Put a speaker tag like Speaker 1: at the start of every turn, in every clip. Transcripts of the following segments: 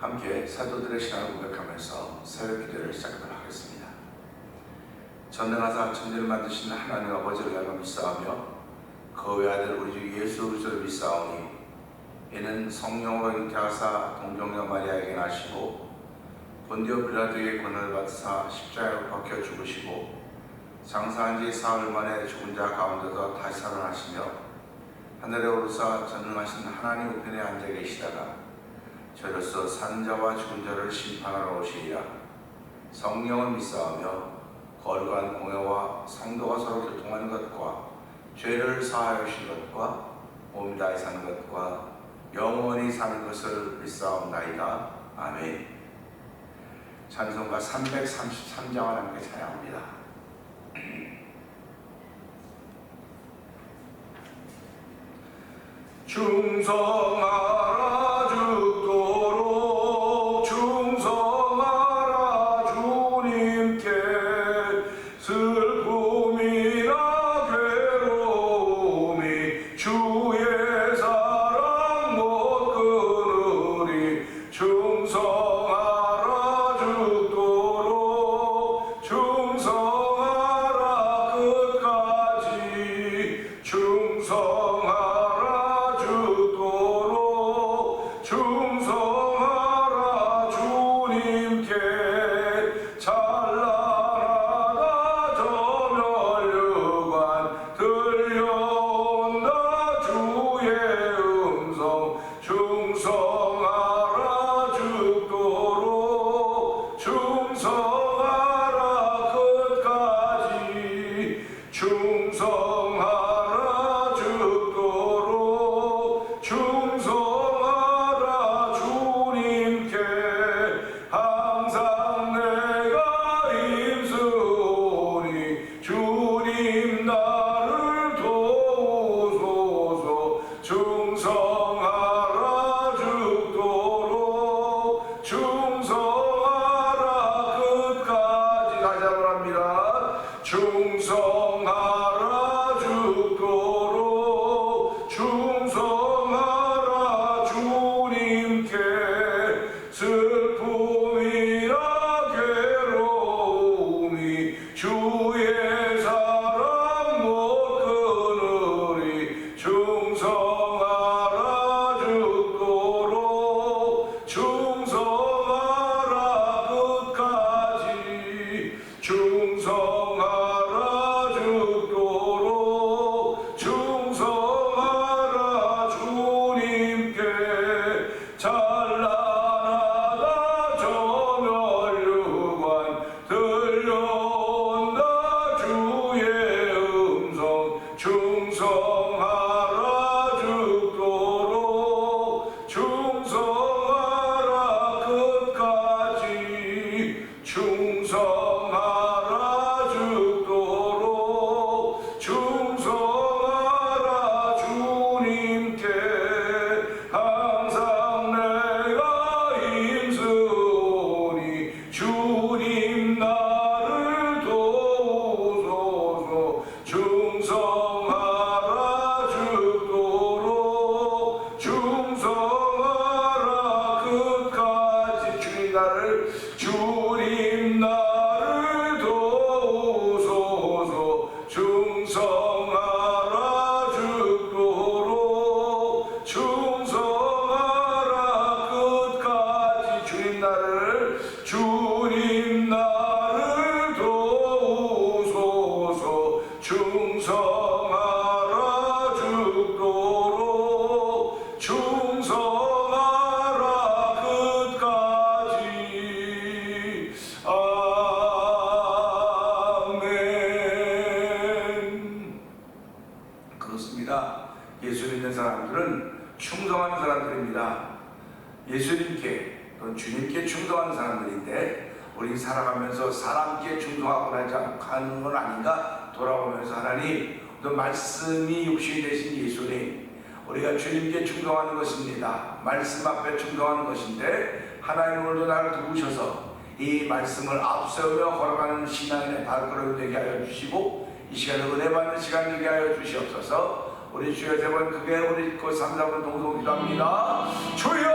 Speaker 1: 함께 사도들의 신앙을 고백하면서 새벽 기도를 시작하도록 하겠습니다. 전능하사 천지를 만드신 하나님 아버지를 내가 믿사오며 그 외아들 우리 주 예수 그리스도를 믿사오니 이는 성령으로 잉태하사 동정녀 마리아에게 나시고 본디오 빌라도의 권한을 받으사 십자가에 박혀 죽으시고 장사한 지 사흘 만에 죽은 자 가운데서 다시 살아나시며 하늘에 오르사 전능하신 하나님 우편에 앉아 계시다가 저로서 사는 자와 죽은 자를 심판하러 오시리라. 성령을 믿사오며 거룩한 공회와 성도가 서로 교통하는 것과 죄를 사하여 주신 것과 몸 다해 사는 것과 영원히 사는 것을 믿사옵나이다. 아멘. 찬송가 333장을 함께 찬양합니다. 충성하라 죽도록 충성하라 주님께 슬픔이나 괴로움이 주의 사랑 못 끊으리 충성하라 죽도록 충성하라 끝까지 충성하라 충성하라 주님께 찬란하다 저 면류관 들려온다 주의 음성 충성하라 죽도록 충성하라 끝까지 충성하라 죽도록 충성하라 주님께 항상 내가 힘쓰오니 주님 나를 도우소서 충성하라 죽도록 충성하라 끝까지 다시 한번 합니다. 충성하라 죽도록 충성하라 주님께 슬픔이나 괴로움이 주의 사랑 못 끊으리 충성하라 죽도록 충성하라 끝까지 충성하라 죽도록 충성하라 주님께 찬란하다 저 면류관 들려온다 주의 음성 충성하라 죽도록 충성하라 끝까지 충성하라 죽도록 충성하라 주님께 항상 내가 힘쓰오니 주님 나를 도우소서 충성하라 죽도록 충성하라 끝까지 주님 나를 도우소서 충성하라 죽도록 충성하라 끝까지 주님 나를 도우소서 충성하라 죽도록 충성하라 끝까지 아멘. 그렇습니다. 예수 믿는 사람들은 충성하는 사람들입니다. 예수님께 또는 주님께 충성하는 사람들인데 우리 살아가면서 사람께 충성하고 하는 건 아닌가 돌아보면서 하나님 또 말씀이 육신이 되신 예수님 우리가 주님께 충성하는 것입니다. 말씀 앞에 충성하는 것인데 하나님 오늘도 나를 도우셔서 이 말씀을 앞세우며 걸어가는 신앙인의 발걸음이 되게 하여 주시고 이 시간에 은혜 받는 시간 되게 하여 주시옵소서. 우리 주여 세 번 크게 우리 그 3, 4번 동성 기도합니다. 주여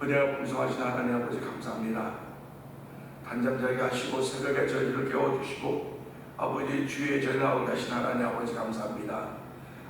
Speaker 1: 은혜가 풍성하신 하나님 아버지 감사합니다. 단잠자게 하시고 새벽에 저희를 깨워주시고 아버지 주의 전에 나오게 하신 하나님 아버지 감사합니다.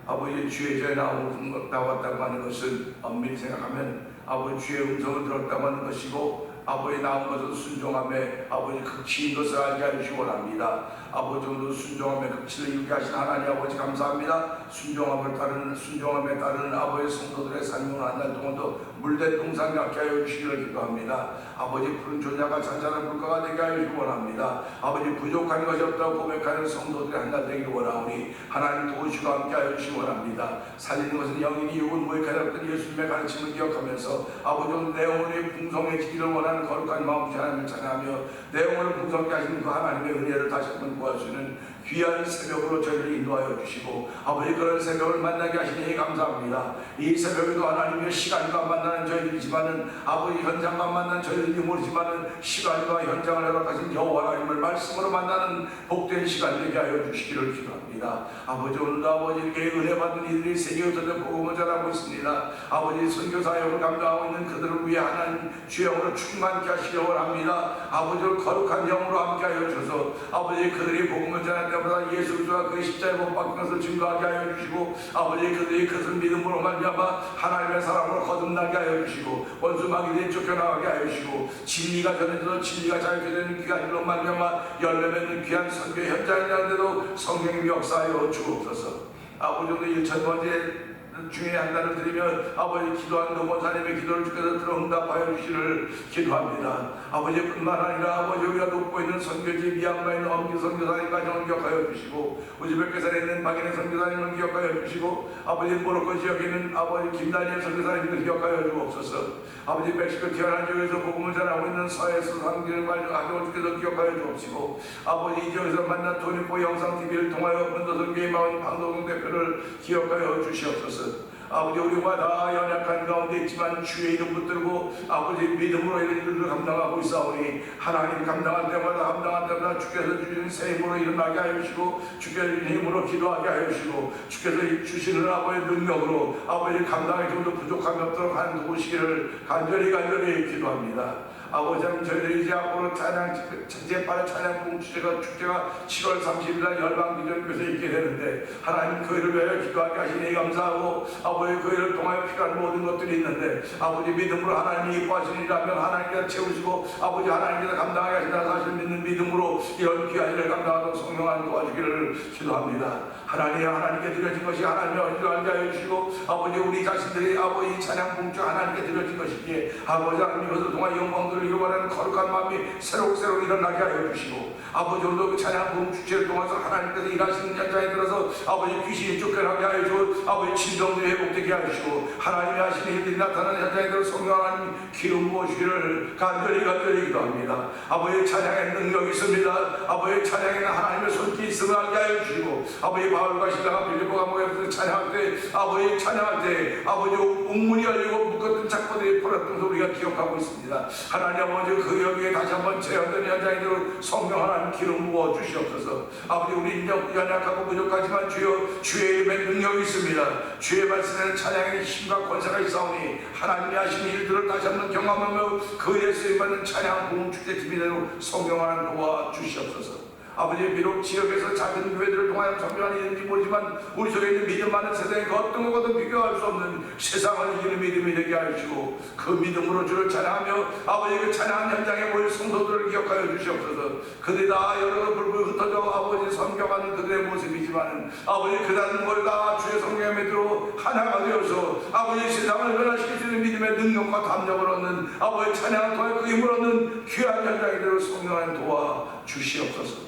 Speaker 1: 아버지 주의 전에 나왔다고 하는 것은 엄밀히 생각하면 아버지 주의 음성을 들었다고 하는 것이고 아버지 나온 것은 순종함에 아버지 극치인 것을 알게 하시기 원합니다. 아버지 오늘 순종함에 극치를 이루게 하신 하나님 아버지 감사합니다. 순종함에 따르는 아버지 성도들의 삶을 한 달 동안도 물된 동상 갖게 하여 주시기를 기도합니다. 아버지 푸른 존야가 잔잔한 물가가 되게 하여 주시기 원합니다. 아버지 부족한 것이 없다고 고백하는 성도들의 한 달 되기를 원하오니 하나님 도우시고 함께 하여 주시기 원합니다. 살리는 것은 영인이 육은 무익하였던 예수님의 가르침을 기억하면서 아버지 오늘 내 영혼이 풍성해지기를 원하는 거룩한 마음으로 하나님을 찬양하며 내 영혼을 풍성케 하시는 그 하나님의 은혜를 다시 한번 구하시는 귀한 새벽으로 저희를 인도하여 주시고 아버지 그런 새벽을 만나게 하시니 감사합니다. 이 새벽에도 하나님의 시간과 만나는 저희들이지만은 아버지 현장만 만나는 저희들이 모르지만은 시간과 현장을 허락하신 여호와 하나님을 말씀으로 만나는 복된 시간 되게 하여 주시기를 기도합니다. 아버지 오늘도 아버지께 은혜 받은 이들이 세계 어떤 복음을 전하고 있습니다. 아버지 선교 사역을 감당하고 있는 그들을 위해 하나님 주의 영으로 충만케 하시기 원합니다. 아버지를 거룩한 영으로 함께 하여 주셔서 아버지 그들이 복음을 전할 때마다 예수 그리스도가 그 십자가에 못 박힌 것을 증거하게 하여 주시고 아버지 그들이 그것을 믿음으로 말미암아 하나님의 사랑으로 거듭나게 하여 주시고 원수 마귀들이 쫓겨나가게 하여 주시고 진리가 전해져서 진리가 자유케 되는 귀한 일로 말미암아 열매 맺는 귀한 선교 현장이라는데도 성령님이 역사하여 주옵소서. 아버지 오늘 1000번째 중에 한 달을 드리면 아버지 기도한 노모사님의 기도를 주께서 들어 응답하여 주시를 기도합니다. 아버지뿐만 아니라 아버지 우리가 돕고 있는 선교지 미얀마에 있는 엄기 선교사님 가정을 기억하여 주시고 우즈베키스탄에 있는 박인혜 선교사님을 기억하여 주시고 아버지 모로코 지역에 있는 아버지 김다니엘 선교사님을 기억하여 주옵소서. 아버지 멕시코 티아나 지역에서 복음을 전하고 있는 서해수 상주의 가정을 주께서 기억하여 주옵시고 아버지 이 지역에서 만난 토니포 영상TV를 통하여 문도선교의 마을 방도동 대표를 기억하여 주시옵소서. 아버지 우리가 다 연약한 가운데 있지만 주의 이름 붙들고 아버지 믿음으로 이런 일을 감당하고 있사오니 하나님 감당할 때마다 주께서 주시는 새 힘으로 일어나게 하여 주시고 주께서 주시는 힘으로 기도하게 하여 주시고 주께서 주시는 아버지의 능력으로 아버지 감당에 좀 더 부족함이 없도록 하는 도우시기를 간절히 기도합니다. 아버지 하나님 저희들이 이제 앞으로 찬양 제8회 찬양 축제가 7월 30일 날 열방기념교에서 있게 되는데 하나님 그 일을 위하여 기도하게 하시니 감사하고 아버지 그 일을 통하여 필요한 모든 것들이 있는데 아버지 믿음으로 하나님이 이뻐하시니라면 하나님께서 채우시고 아버지 하나님께서 감당하게 하신다 사실 믿는 믿음으로 이런 귀한 일을 감당하도록 성령 하나님 도와주기를 기도합니다. 하나님께 드려진 것이 하나님의 어디로 알게 하여 주시고 아버지 우리 자신들이 아버지 찬양 봉투 하나님께 드려진 것이기에 아버지 하나님 이것을 통한 영광들을 이루어가는 거룩한 마음이 새록새록 일어나게 하여 주시고 아버지 오늘도 그 찬양 봉투체를 통해서 하나님께서 일하시는 현장에 들어서 아버지 귀신이 쫓겨나게 하여 주시고 아버지 진정도 회복되게 하여 주시고 하나님이 하시는 일들이 나타나는 현장에 들어서 성령 하나님 기름 부어주기를 간절히 기도합니다. 아버지 찬양에 능력이 있습니다. 아버지 찬양에는 하나님의 손길이 있음을 알게 하여 주시고 아버지 바울과 실라가 빌립보 감옥에서 찬양할 때 아버지 찬양할 때 아버지 옥문이 열리고 묶었던 착고들이 풀었던 소리가 기억하고 있습니다. 하나님 아버지 그 여기에 다시 한번 재현된 현장에 들어 성령 하나님 기름 부어 주시옵소서. 아버지 우리 연약하고 부족하지만 주여 주의 이름에 능력이 있습니다. 주의 말씀에는 찬양의 힘과 권세가 있사오니 하나님이 하신 일들을 다시 한번 경험하며 그 예수님 받는 찬양 부흥 축제 준비대로 성령 하나님 도와 주시옵소서. 아버지 비록 지역에서 작은 교회들을 통하여 성장하는 일인지 모르지만 우리 속에 있는 믿음 많은 세상에 그 어떤 것과도 비교할 수 없는 세상을 이기는 믿음이 되게 하시고 그 믿음으로 주를 찬양하며 아버지 그 찬양 현장에 모일 성도들을 기억하여 주시옵소서. 그들이 다 여러 불불 흩어져 아버지 섬겨가는 그들의 모습이지만 아버지 그다는 걸 다 주의 성령의 믿음으로 하나가 되어서 아버지 세상을 변화시킬 수 있는 믿음의 능력과 담력을 얻는 아버지 찬양을 통해 그 힘을 얻는 귀한 현장이 되어 성령 하나님 도와 주시옵소서.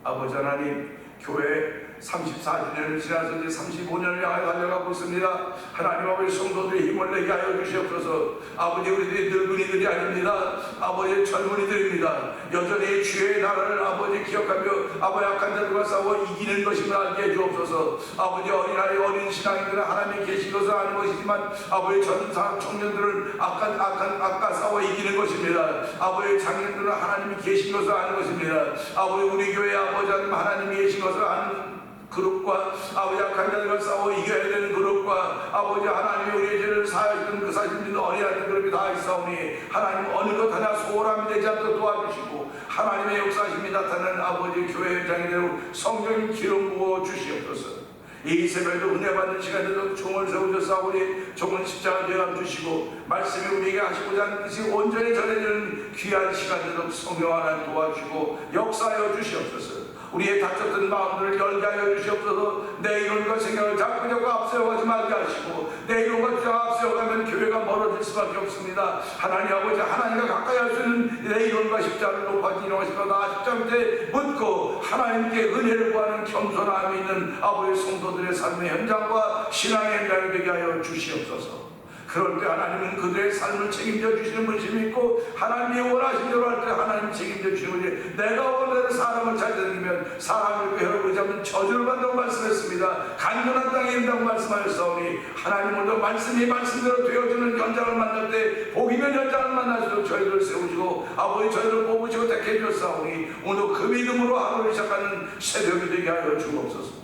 Speaker 1: 아버지 하나님 교회 34주년을 지나서 이제 35년을 향해 달려가고 있습니다. 하나님 아버지 성도들의 힘을 내게 하여 주시옵소서. 아버지 우리들이 늙은이들이 아닙니다. 아버지 젊은이들입니다. 여전히 주의 나라를 아버지 기억하며 아버지 악한 자들과 싸워 이기는 것임을 알게 해주옵소서. 아버지 어린 신앙인들은 하나님이 계신 것은 아닌 것이지만 아버지 청년들은 악과 싸워 이기는 것입니다. 아버지 장년들은 하나님이 계신 것은 아닌 것입니다. 아버지 우리 교회 아버지 하나님이 계신 것을 아는 그룹과 아버지 악한 자들과 싸워 이겨야 되는 그룹과 아버지 하나님이 우리의 죄를 사하시던 그 사실들은 어린아이들 그룹이 다 있사오니 하나님 어느 것 하나 소홀함이 되지 않도록 도와주시고 하나님의 역사심이 나타나는 아버지 교회 현장이 되고 성령 기름 부어 주시옵소서. 이 새벽에도 은혜 받는 시간에도 종을 세우셨사오니 종은 십자가 죄감 주시고 말씀이 우리에게 하시고자 하는 뜻이 온전히 전해지는 귀한 시간에도 성령 하나님 도와주시고 역사하여 주시옵소서. 우리의 다쳤던 마음들을 열게 하여 주시옵소서. 내 이론과 생각을 자꾸 앞세워가지 말게 하시고 내 이론과 주장 앞세워가면 교회가 멀어질 수밖에 없습니다. 하나님 아버지 하나님과 가까이 할 수 있는 내 이론과 십자가를 높아지는 것이다. 십자가 밑에 묻고 하나님께 은혜를 구하는 겸손함이 있는 아버지 성도들의 삶의 현장과 신앙의 현장이 되게 하여 주시옵소서. 그럴 때 하나님은 그들의 삶을 책임져 주시는 분심이 있고 하나님이 원하신 대로 할 때 하나님 책임져 주시는 분이 내가 원하는 사람을 찾아다니면 사람을 배우고 잡는 저주를 받는다고 말씀했습니다. 간절한 땅에 있다고 말씀하셨사오니 하나님 오늘 말씀이 말씀대로 되어주는 현장을 만날 때 복이면 현장을 만나시도록 저희를 세우시고 아버지 저희를 뽑으시고 택해 주셨사오니 오늘 그 믿음으로 하루를 시작하는 새벽이 되게 하여 주옵소서.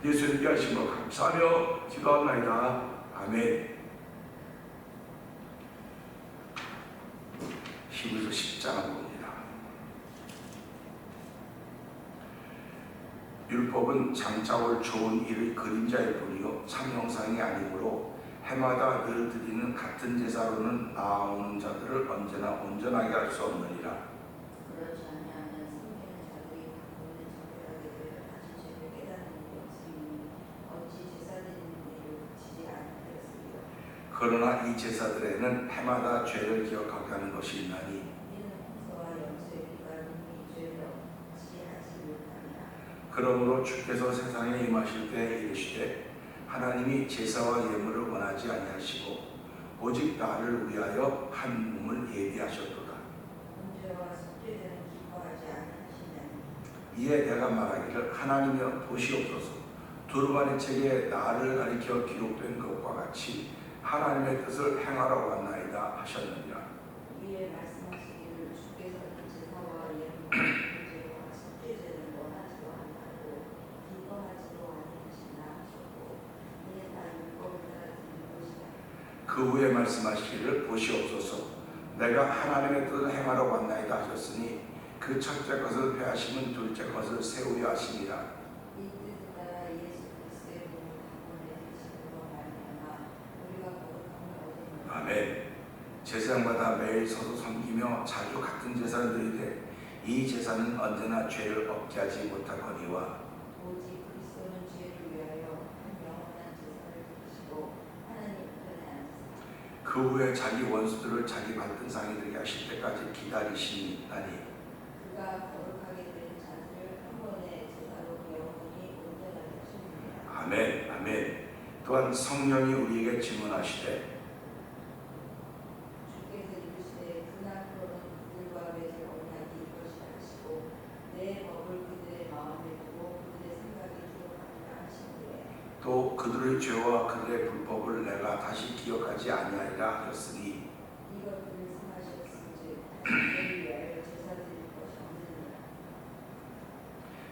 Speaker 1: 예수님께 하신 것 감사하며 기도합나이다. 아멘. 히브리서 10장 봅니다. 율법은 장차올 좋은 일의 그림자일 뿐이요 참 형상이 아니므로 해마다 늘 드리는 같은 제사로는 나아오는 자들을 언제나 온전하게 할 수 없느니라.
Speaker 2: 그렇지 아니하면 섬기는 자들이 바꾸는 정결하게 되어 다시 죄를 깨닫는 일이 없으니 어찌 제사드리는 일을 그치지 아니하였으리요.
Speaker 1: 그러나 이 제사들에는 해마다 죄를 기억하게 하는 것이 있나니
Speaker 2: 이는 홍소와 염소의 피가 능히 죄를 없이 하지 못하니라.
Speaker 1: 그러므로 주께서 세상에 임하실 때 이르시되 하나님이 제사와 예물을 원하지 아니하시고 오직 나를 위하여 한 몸을 예비하셨도다.
Speaker 2: 범죄와 속죄되는 기뻐하지 아니하시나니
Speaker 1: 이에 내가 말하기를 하나님이여 보시옵소서. 두루마리 책에 나를 가리켜 기록된 것과 같이 하나님의 뜻을 행하러 왔나이다 하셨느니라.
Speaker 2: 이에 말씀하시기를 주께서 이 제사와 예물과 범죄와 속죄제는 원하지도 아니하고 기뻐하지도 아니하시나 하셨고 이에 다 율법을 따라 드리는 것이라.
Speaker 1: 그 후에 말씀하시기를 보시옵소서. 내가 하나님의 뜻을 행하러 왔나이다 하셨으니 그 첫째 것을 폐하시면 둘째 것을 세우려 하시니라.
Speaker 2: 이 뜻을 따라 예수 그리스도의 몸을 단번에 드리심으로 말미암아 우리가 거룩함을 얻으리라.
Speaker 1: 아멘. 제사장마다 매일 서서 섬기며 자주 같은 제사를 드리되 이 제사는 언제나 죄를 없게 하지 못하거니와
Speaker 2: 오직 그리스도는 죄를 위하여 한 영원한 제사를 드리시고 하나님 편에 앉으사
Speaker 1: 그 후에 자기 원수들을 자기 발등상에 들게 하실 때까지 기다리시나니
Speaker 2: 그가 거룩하게 된 자들을 한 번의 제사로 영원히 온전하게 하시느니라.
Speaker 1: 아멘. 아멘. 또한 성령이 우리에게 증언하시되
Speaker 2: 주께서 이르시되 그날로는 그들과 맺을 언약이 이것이라 하시고 내 법을 그들의 마음에 두고 그들의 생각에 기록하리라 하시니라.
Speaker 1: 또 그들의 죄와 그들의 불법을 내가 다시 기억하지 아니하리라 하였으니
Speaker 2: 이것들을 성하셨은즉 다시 죄를 위하여 제사 드릴 것이 없느니라.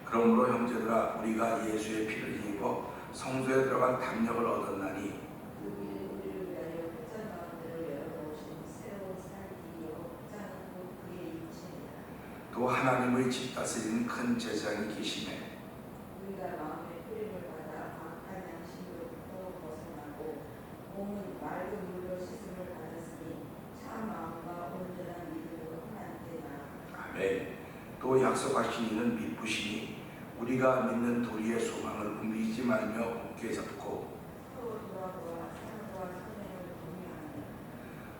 Speaker 1: 그러므로 형제들아 우리가 예수의 피를 힘입어 성소에 들어간 담력을 얻었나니
Speaker 2: 그 길은 우리를 위하여 끝장 가운데로 열어놓으신 새로운 살길이요 끝장은 곧 그의 임신이라.
Speaker 1: 또 하나님의 집 다스리는 큰 제사장이 계시네.
Speaker 2: 우리가 마음의 뿌림을 받아 악한 양심으로부터 벗어나고 몸은 맑은 물로 씻음을 받았으니 참 마음과 온전한 믿음으로 하나님께 나아가.
Speaker 1: 아멘. 또 약속하신 이는 믿으시니 우리가 믿는 도리의 소망을 움직이지 말며 굳게 잡고
Speaker 2: 서로 돌아보아 사랑과 선행을 공유하며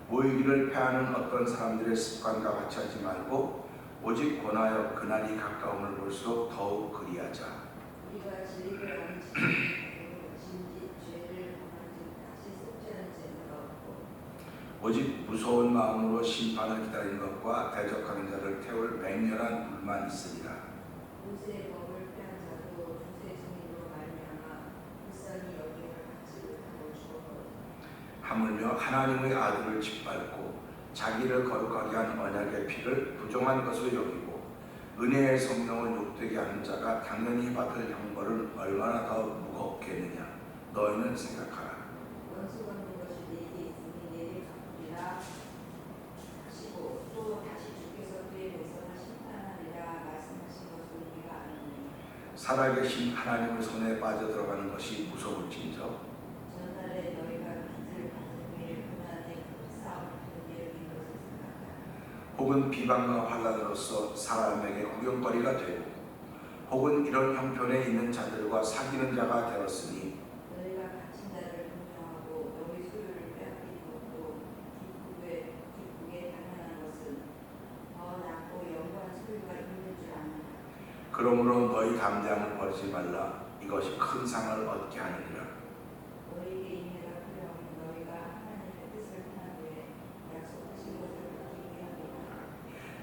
Speaker 1: 모이기를 패하는 어떤 사람들의 습관과 같이 하지 말고 오직 권하여 그날이 가까움을 볼수록 더욱 그리하자.
Speaker 2: 우리가 진리를 아는 지식으로 진지 죄를 범한즉 다시 속죄하는 재능가 없고
Speaker 1: 오직 무서운 마음으로 심판을 기다리는 것과 대적하는 자를 태울 맹렬한 불만 있으리라.
Speaker 2: 모세의 법을 빼앗 자도 주의 증인으로 말미암아 불쌍히 여김을 받지 못하고 죽었거든.
Speaker 1: 하물며 하나님의 아들을 짓밟고 자기를 거룩하게 한 언약의 피를 부정한 것으로 여기고 은혜의 성령을 욕되게 하는 자가 당연히 받을 형벌은 얼마나 더 무겁겠느냐. 너희는 생각하라.
Speaker 2: 원수 갚는 것이 내게 있으니 내게 갚으리라 하시고 또 다시 주께서 그에 대해서는 심판하리라 말씀하신 것을 우리가 아느니
Speaker 1: 살아계신 하나님의 손에 빠져들어가는 것이 무서울진저
Speaker 2: 전날에 너희가 빚을 받은 후에 고난의 그 싸움을 견디는 것을 생각하라.
Speaker 1: 혹은 비방과 환난으로서 사람에게 구경거리가 되고 혹은 이런 형편에 있는 자들과 사귀는 자가 되었으니
Speaker 2: 너희가 갇힌 자를 공경하고 너희 소유를 빼앗기는 것도 기쁘게 당연한 것은 더 낫고 영원한 소유가 있는 줄 아느냐.
Speaker 1: 그러므로 너희 담대함을 버리지 말라. 이것이 큰 상을 얻게 하느니라.
Speaker 2: 너희에게 인내가 필요하면 너희가 하나님의 뜻을 행한 후에 약속하신 것을 지키게 하리라.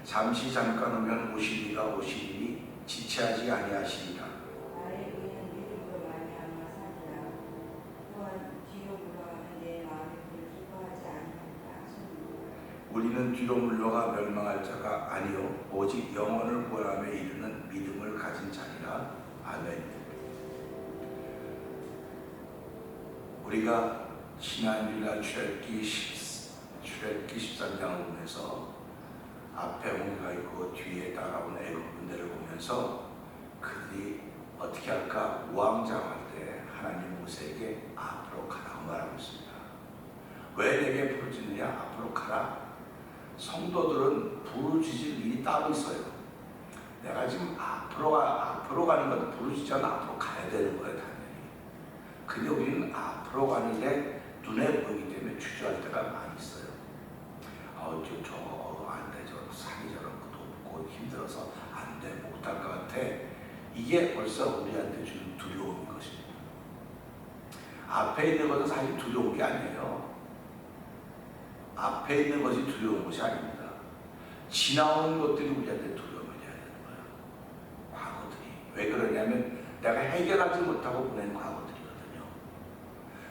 Speaker 1: 잠시 잠깐 오면 오시리가 오시리니 지체하지 아니하시리라.
Speaker 2: 나의 의는 믿음으로 말미암아 사리라. 또한 뒤로 물러가면 내 마음이 그를 기뻐하지 아니하리라 하시니
Speaker 1: 우리는 뒤로 물러가 멸망할 자가 아니요 오직 영혼을 구원함에 이르는 믿음을 가진 자니라. 아멘. 우리가 신한주일날 출애굽기 13장을 보면서 앞에 홍해가 있고 뒤에 따라온 애국군대를 보면서 그들이 어떻게 할까 우왕좌왕할 때 하나님 모세에게 앞으로 가라고 말하고 있습니다. 왜 내게 부르짖느냐? 앞으로 가라. 성도들은 부르짖을 일이 따로 있어요. 내가 지금 앞으로 가는 건 부르짖지 않아 앞으로 가야 되는 거예요, 당연히. 근데 우리는 앞으로 가는데 눈에 보이기 때문에 주저할 때가 많이 있어요. 안 돼, 저 산이 저렇고 높고 힘들어서 안 돼, 못할 것 같아. 이게 벌써 우리한테 주는 두려움인 것입니다. 앞에 있는 것은 사실 두려운 게 아니에요. 앞에 있는 것이 두려운 것이 아닙니다. 지나온 것들이 우리한테 두려움을 해야 되는 거예요. 과거들이. 왜 그러냐면 내가 해결하지 못하고 보낸 과거들이거든요.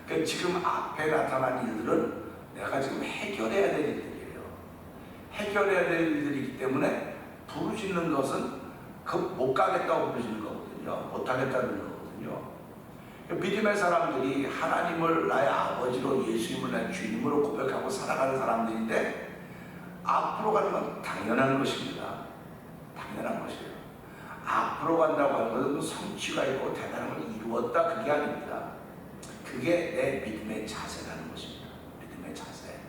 Speaker 1: 그러니까 지금 앞에 나타난 일들은 내가 지금 해결해야 될 일들이에요. 해결해야 될 일들이기 때문에 부르짖는 것은 못 가겠다고 부르짖는 거거든요. 못 하겠다는 거거든요. 믿음의 사람들이 하나님을 나의 아버지로 예수님을 나의 주님으로 고백하고 살아가는 사람들인데 앞으로 가는 건 당연한 것입니다. 당연한 것이에요. 앞으로 간다고 하는 것은 성취가 있고 대단한 걸 이루었다 그게 아닙니다. 그게 내 믿음의 자세라는 것입니다. 믿음의 자세.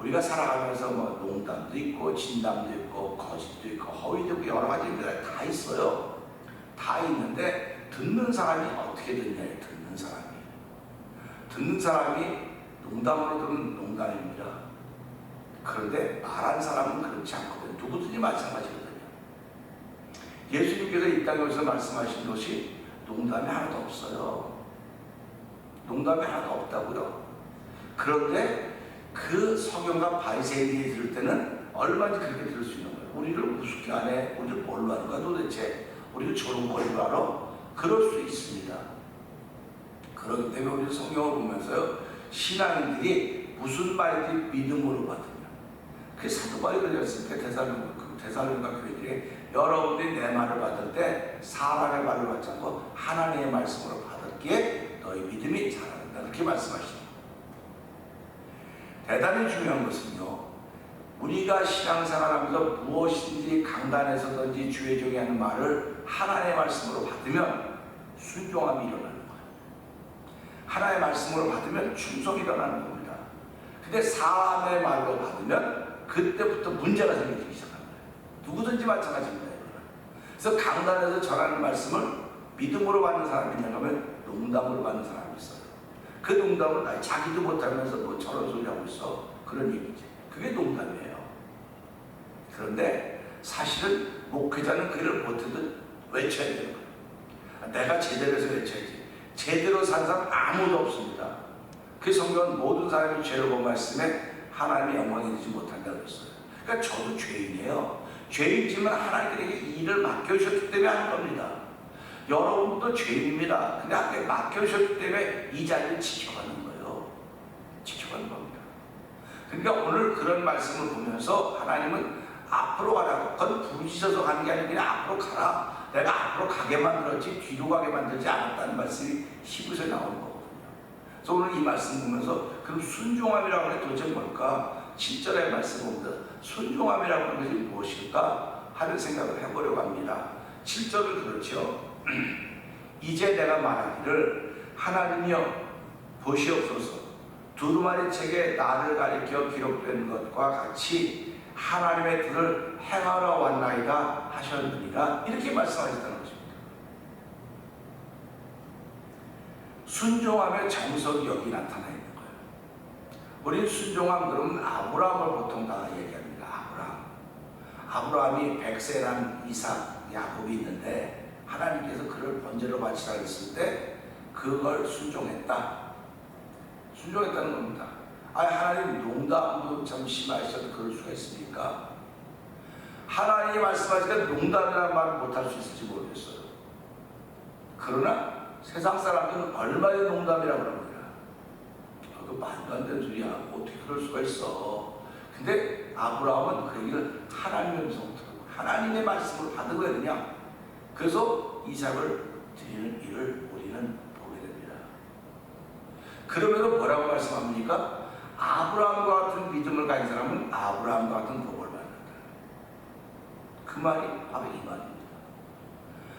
Speaker 1: 우리가 살아가면서 뭐 농담도 있고 진담도 있고 거짓도 있고 허위도 있고 여러 가지 일들이 다 있어요. 다 있는데 듣는 사람이 어떻게 듣냐에 듣는 사람이 농담으로 들으면 농담입니다. 그런데 말한 사람은 그렇지 않거든요. 누구든지 마찬가지거든요. 예수님께서 이 땅에 오셔서 말씀하신 것이 농담이 하나도 없어요. 농담이 하나도 없다고요. 그런데 그 서경과 바리새인들이 들을 때는 얼마든지 그렇게 들을 수 있는 거예요. 우리를 우습게 안 해? 우리를 뭘로 하는 거야 도대체? 우리를 저런 걸로 알아? 그럴 수 있습니다. 그렇기 때문에 우리 성경을 보면서요, 신앙인들이 무슨 말인지 믿음으로 받으면, 그 사도 바울이 그랬을 때 데살로니가 교회들이 여러분들이 내 말을 받을 때 사람의 말을 받지 않고 하나님의 말씀으로 받았기에 너희 믿음이 자라는다. 그렇게 말씀하시죠. 대단히 중요한 것은요, 우리가 신앙생활하면서 무엇인지 강단에서든지 주의 종이 하는 말을 하나님의 말씀으로 받으면 순종함이 일어나는 거예요. 하나님의 말씀으로 받으면 충성이 일어나는 겁니다. 근데 사람의 말로 받으면 그때부터 문제가 생기기 시작합니다. 누구든지 마찬가지입니다. 그래서 강단에서 전하는 말씀을 믿음으로 받는 사람이 있는가 하면 농담으로 받는 사람이 있어요. 그 농담을 자기도 못하면서 뭐 저런 소리 하고 있어. 그런 얘기지. 그게 농담이에요. 그런데 사실은 목회자는 그걸 못해도 외쳐야 되는 거예요. 내가 제대로 해서 외쳐야지. 제대로 산 사람 아무도 없습니다. 그 성경은 모든 사람이 죄를 본 말씀에 하나님의 영광이 되지 못한다고 했어요. 그러니까 저도 죄인이에요. 죄인이지만 하나님께 이 일을 맡겨주셨기 때문에 하는 겁니다. 여러분도 죄인입니다. 근데 하나님께 맡겨주셨기 때문에 이 자리를 지켜가는 거예요. 지켜가는 겁니다. 그러니까 오늘 그런 말씀을 보면서 하나님은 앞으로 가라고. 그건 부르짖어서 가는 게 아니라 그냥 앞으로 가라. 내가 앞으로 가게 만들었지 뒤로 가게 만들지 않았다는 말씀이 히브리서에 나오는 거거든요. 그래서 오늘 이 말씀 보면서 그럼 순종함이라고 하는 게 도대체 뭘까? 7절의 말씀 봅니다. 순종함이라고 하는 것이 무엇일까? 하는 생각을 해보려고 합니다. 7절은 그렇죠. 이제 내가 말하기를 하나님이여 보시옵소서. 두루마리 책에 나를 가리켜 기록된 것과 같이 하나님의 뜻을 행하러 왔나이다 하셨느니라. 이렇게 말씀하셨다는 것입니다. 순종함의 정석이 여기 나타나 있는 거예요. 우리는 순종함 그러면 아브라함을 보통 다 얘기합니다. 아브라함이 백세란 이삭, 야곱이 있는데 하나님께서 그를 번제로 바치라 했을 때 그걸 순종했다. 순종했다는 겁니다. 하나님 농담도 참 심하셔도 그럴 수가 있습니까? 하나님이 말씀하시니까 농담이라는 말을 못할 수 있을지 모르겠어요. 그러나 세상 사람들은 얼마나 농담이라고 합니다. 그 말도 안 되는 소리야. 어떻게 그럴 수가 있어. 근데 아브라함은 그 얘기를 하나님의 음성을 들었고 하나님의 말씀을 받은 거예요. 그냥. 그래서 이삭을 드리는 일을 우리는 보게 됩니다. 그러면서 뭐라고 말씀합니까? 아브라함과 같은 믿음을 가진 사람은 아브라함과 같은 복을 받는다. 그 말이 바로 이 말입니다.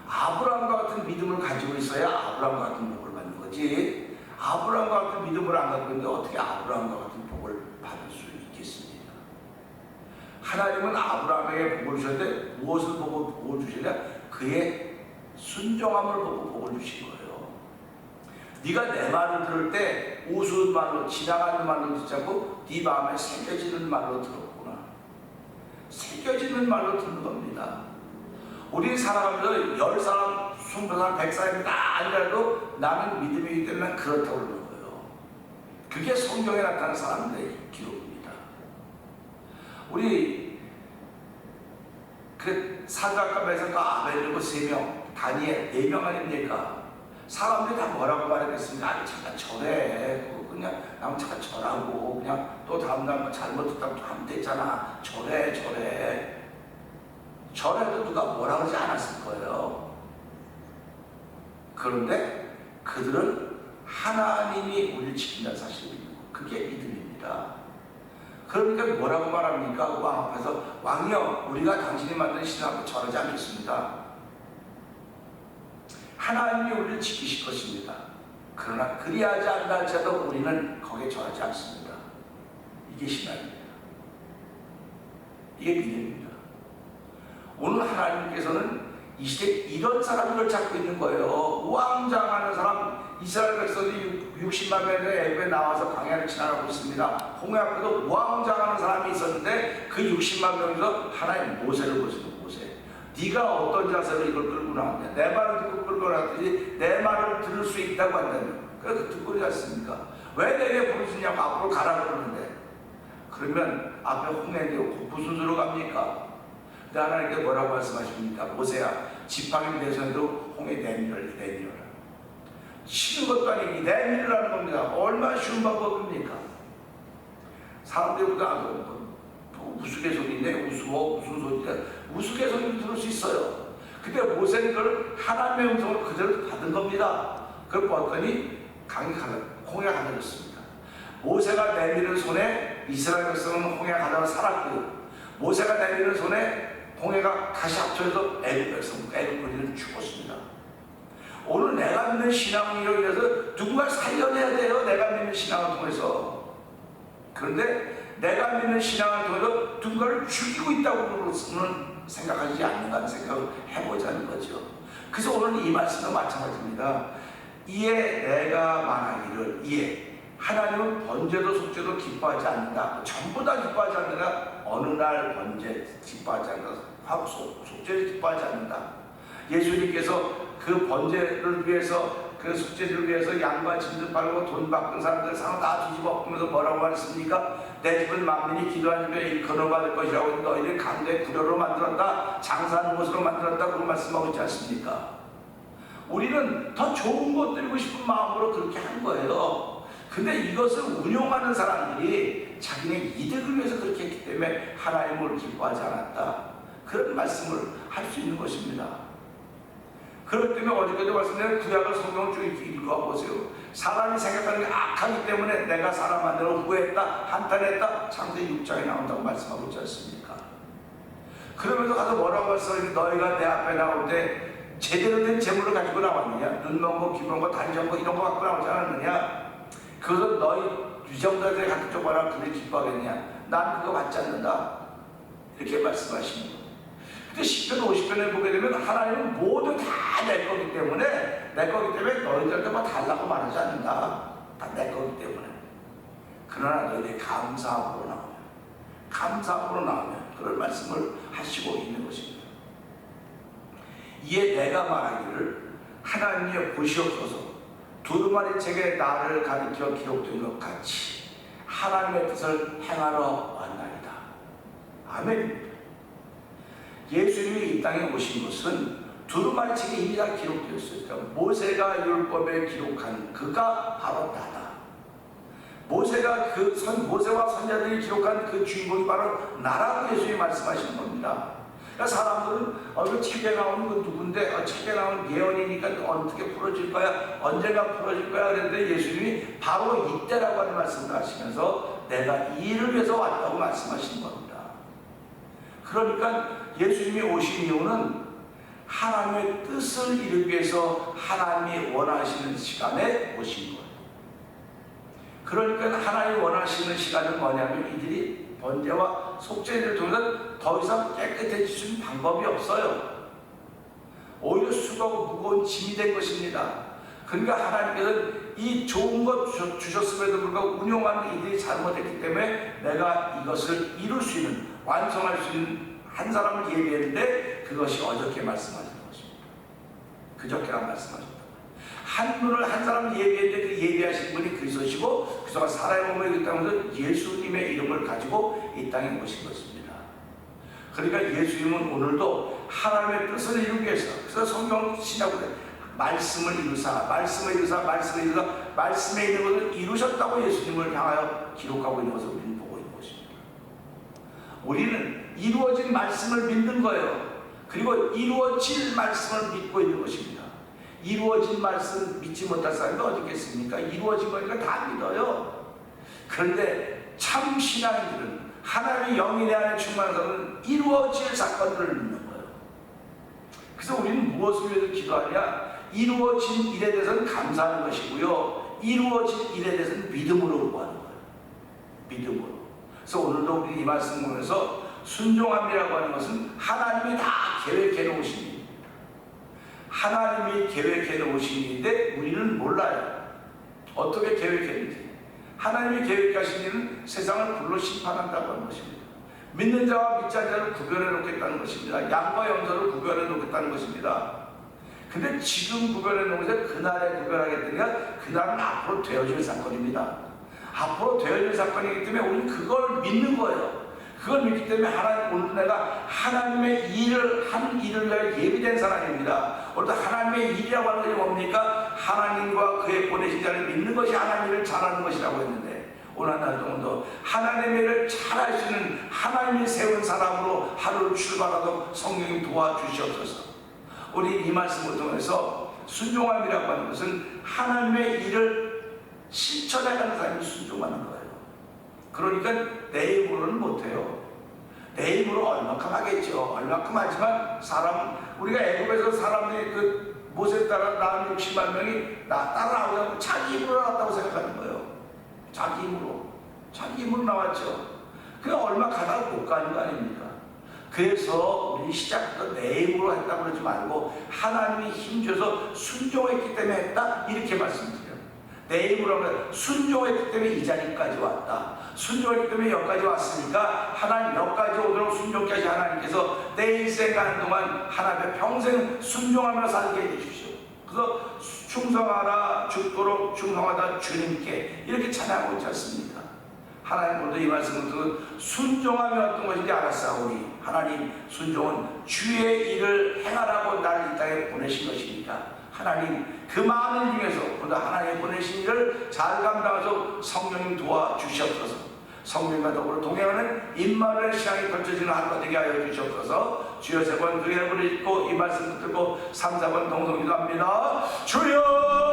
Speaker 1: 아브라함과 같은 믿음을 가지고 있어야 아브라함과 같은 복을 받는 거지. 아브라함과 같은 믿음을 안 갖고 있는데 어떻게 아브라함과 같은 복을 받을 수 있겠습니까? 하나님은 아브라함에게 복을 주셨는데 무엇을 보고 복을 주시냐? 그의 순종함을 보고 복을 주신 거예요. 네가 내 말을 들을 때 우스운 말로 지나가는 말로 듣지 않고 네 마음에 새겨지는 말로 들었구나. 새겨지는 말로 듣는 겁니다. 우리 살아가면서 10사람, 20사람, 100사람이 다 아니라도 나는 믿음이기 때문에 그렇다고 그러는 거예요. 그게 성경에 나타난 사람들의 기록입니다. 우리 그 사드락과 메삭과 아벨르고 3명, 다니엘 4명 아닙니까? 사람들이 다 뭐라고 말했겠습니까? 잠깐 절해. 그냥 남 잠깐 절하고 그냥 또 다음날 잘못했다고 하면 되잖아. 절해. 절해도 누가 뭐라 그러지 않았을 거예요. 그런데 그들은 하나님이 우리를 지킨다는 사실을 믿고 그게 믿음입니다. 그러니까 뭐라고 말합니까? 왕 앞에서 왕이여 우리가 당신이 만든 신 앞에 절하지 않겠습니다. 하나님이 우리를 지키실 것입니다. 그러나 그리하지 않다 할지라도 우리는 거기에 절하지 않습니다. 이게 신앙입니다. 이게 믿음입니다. 오늘 하나님께서는 이 시대에 이런 사람들을 찾고 있는 거예요. 우왕좌왕하는 사람. 이스라엘 백성들이 60만 명이 애굽에 나와서 광야를 지나가고 있습니다. 홍해 앞에도 우왕좌왕하는 사람이 있었는데 그 60만 명에서 하나님 모세를 보시는 모세. 네가 어떤 자세로 이걸 끌고 나왔냐? 내 말을 듣고 끌고 나왔더니 내 말을 들을 수 있다고 한다면 그래서 듣고 그러지 않습니까? 왜 내게 부르시냐고 앞으로 가라 그러는데 그러면 앞에 홍해인데 무슨 수로 갑니까? 근데 하나님께 뭐라고 말씀하십니까? 모세야 지팡이 대선도 홍해 내밀어라. 쉬운 것도 아니고 내밀으라는 겁니다. 얼마나 쉬운 방법입니까? 사람들보다 우스갯소리인데 무슨 소리냐? 우스갯소리를 들을 수 있어요. 근데 모세는 그걸 하나님의 음성을 그대로 받은 겁니다. 그걸 봤더니 홍해가 가려졌습니다. 모세가 내미는 손에 이스라엘 백성은 홍해가 가다가 살았고요. 모세가 내미는 손에 홍해가 다시 합쳐져서 애굽 백성들은 죽었습니다. 오늘 내가 믿는 신앙으로 인해서 누군가 살려내야 돼요. 내가 믿는 신앙을 통해서. 그런데 내가 믿는 신앙을 통해서 누군가를 죽이고 있다고는 생각하지 않는다는 생각을 해보자는 거죠. 그래서 오늘 이 말씀도 마찬가지입니다. 이에 내가 말하기를 이에 하나님은 번제도 속죄도 기뻐하지 않는다. 전부 다 기뻐하지 않는다. 어느 날 번제 기뻐하지 않는다. 속죄를 기뻐하지 않는다. 예수님께서 그 번제를 위해서 그 속죄를 위해서 양과 짐승 팔고 돈 받은 사람들 상 다 뒤집어 엎으면서 뭐라고 말했습니까? 내 집은 만민이 기도하니까 일컬어 받을 것이라고 너희를 강대 구려로 만들었다. 장사하는 곳으로 만들었다. 그런 말씀하고 있지 않습니까? 우리는 더 좋은 것 드리고 싶은 마음으로 그렇게 한 거예요. 근데 이것을 운용하는 사람들이 자기네 이득을 위해서 그렇게 했기 때문에 때문에 하나님을 기뻐하지 않았다. 그런 말씀을 할 수 있는 것입니다. 그렇기 때문에 어저께도 말씀드린 구약을 성경을 쭉 읽어보세요. 사람이 생각하는 게 악하기 때문에 내가 사람 만들어 후회했다, 한탄했다, 창세기 6장에 나온다고 말씀하고 있지 않습니까? 그러면서 가서 뭐라고 했어? 너희가 내 앞에 나올 때 제대로 된 재물을 가지고 나왔느냐? 눈 먼 거, 귀 먼 거, 다리 전 거 이런 거 갖고 나오지 않았느냐? 그것은 너희 유정자들이 갖고 줘봐라. 그들이 기뻐하겠냐? 난 그거 받지 않는다. 이렇게 말씀하시는 거예요. 근데 10편 50편에 보게 되면 하나님은 모두 다 내 거기 때문에 너희들한테 뭐 달라고 말하지 않는다. 다 내 거기 때문에. 그러나 너희들이 감사함으로 나오면 그런 말씀을 하시고 있는 것입니다. 이에 내가 말하기를 하나님의 보시옵소서 두루마리 책에 나를 가리켜 기록된 것 같이 하나님의 뜻을 행하러 왔나이다. 아멘. 예수님이 이 땅에 오신 것은 두루마리 책에 이미 다 기록되었어요. 그러니까 모세가 율법에 기록한 그가 바로 나다. 모세와 선자들이 기록한 그 주인공이 바로 나라고 예수님이 말씀하시는 겁니다. 그러니까 사람들은 그 책에 나오는 건 누군데 책에 나오는 예언이니까 어떻게 풀어질 거야, 언젠가 풀어질 거야 그랬는데 예수님이 바로 이때라고 하는 말씀을 하시면서 내가 이 일을 위해서 왔다고 말씀하시는 겁니다. 그러니까 예수님이 오신 이유는 하나님의 뜻을 이루기 위해서 하나님이 원하시는 시간에 오신 거예요. 그러니까 하나님이 원하시는 시간은 뭐냐면 이들이 번제와 속죄를 통해서 더 이상 깨끗해질 수 있는 방법이 없어요. 오히려 수고하고 무거운 짐이 된 것입니다. 그러니까 하나님께서는 이 좋은 것 주셨음에도 불구하고 운용하는 이들이 잘못했기 때문에 내가 이것을 이룰 수 있는, 완성할 수 있는 한 사람을 예비했는데 그것이 어저께 말씀하신 것입니다. 그저께랑 말씀하셨다. 한 분을 한 사람을 예비했는데 그 예비하신 분이 그리스도시고 그리스도가 살아의 몸을 입기 때문에 예수님의 이름을 가지고 이 땅에 오신 것입니다. 그러니까 예수님은 오늘도 하나님의 뜻을 이루기 위해서, 그래서 성경 신약으로 말씀을 이루사 말씀에 있는 것을 이루셨다고 예수님을 향하여 기록하고 있는 것을 우리는 보고 있는 것입니다. 우리는 이루어진 말씀을 믿는 거예요. 그리고 이루어질 말씀을 믿고 있는 것입니다. 이루어진 말씀 믿지 못할 사람이 어디 있겠습니까? 이루어진 거니까 다 믿어요. 그런데 참 신앙인들은, 하나님의 영이 내 안에 충만한 사람은 이루어질 사건들을 믿는 거예요. 그래서 우리는 무엇을 위해서 기도하냐? 이루어진 일에 대해서는 감사하는 것이고요, 이루어진 일에 대해서는 믿음으로 구하는 거예요. 믿음으로. 그래서 오늘도 우리 이 말씀 보면서 순종함이라고 하는 것은 하나님이 다 계획해 놓으신 일입니다. 하나님이 계획해 놓으신 일인데 우리는 몰라요. 어떻게 계획했는지. 하나님이 계획하신 일은 세상을 불로 심판한다고 하는 것입니다. 믿는 자와 믿지 않는 자를 구별해 놓겠다는 것입니다. 양과 염소를 구별해 놓겠다는 것입니다. 근데 지금 구별해 놓은 것에 그날에 구별하겠다니까 그날은 앞으로 되어질 사건입니다. 앞으로 되어질 사건이기 때문에 우리는 그걸 믿는 거예요. 그걸 믿기 때문에 오늘 내가 하나님의 일을 하는 일을 위하여 예비된 사람입니다. 오늘도 하나님의 일이라고 하는 것이 뭡니까? 하나님과 그의 보내신 자를 믿는 것이 하나님의 일을 잘하는 것이라고 했는데, 오늘 한 동안도 하나님의 일을 잘할 수 있는 하나님이 세운 사람으로 하루를 출발하도록 성령님 도와주시옵소서. 우리 이 말씀을 통해서 순종함이라고 하는 것은 하나님의 일을 실천해가는 사람이 순종하는 거예요. 그러니까 내 힘으로는 못해요. 내 힘으로 얼마큼 하겠죠. 얼마큼 하지만 우리가 애굽에서 사람들이 그 모세 따라 낳은 60만 명이 따라나오자고 자기 힘으로 나왔다고 생각하는 거예요. 자기 힘으로 나왔죠. 그냥 얼마 가다가 못 가는 거 아닙니까? 그래서 우리 시작부터 내 힘으로 했다고 그러지 말고 하나님이 힘줘서 순종했기 때문에 했다, 이렇게 말씀드려요. 내 힘으로 하면 순종했기 때문에 이 자리까지 왔다. 순종했기 때문에 여기까지 왔으니까 하나님 여기까지 오도록 순종까지 하나님께서 내 인생 가는 동안 하나님의 평생 순종하며 살게 해주십시오. 그래서 충성하라, 죽도록 충성하다 주님께, 이렇게 찬양하고 있지 않습니까? 하나님 오늘도 이 말씀을 듣고 순종하며 어떤 것인지 알았사오니 하나님, 순종은 주의 일을 행하라고 나를 이 땅에 보내신 것입니다. 하나님, 그 많은 중에서 보다 하나님 보내신 일을 잘 감당하셔서 성령님 도와주시옵소서. 성령과 더불어 동행하는 임마누엘 신앙이 펼쳐지는 하루가 되게 하여 주시옵소서. 주여 세 번 그의 이름을 읽고 이 말씀 듣고 3, 4번 동성 기도합니다. 주여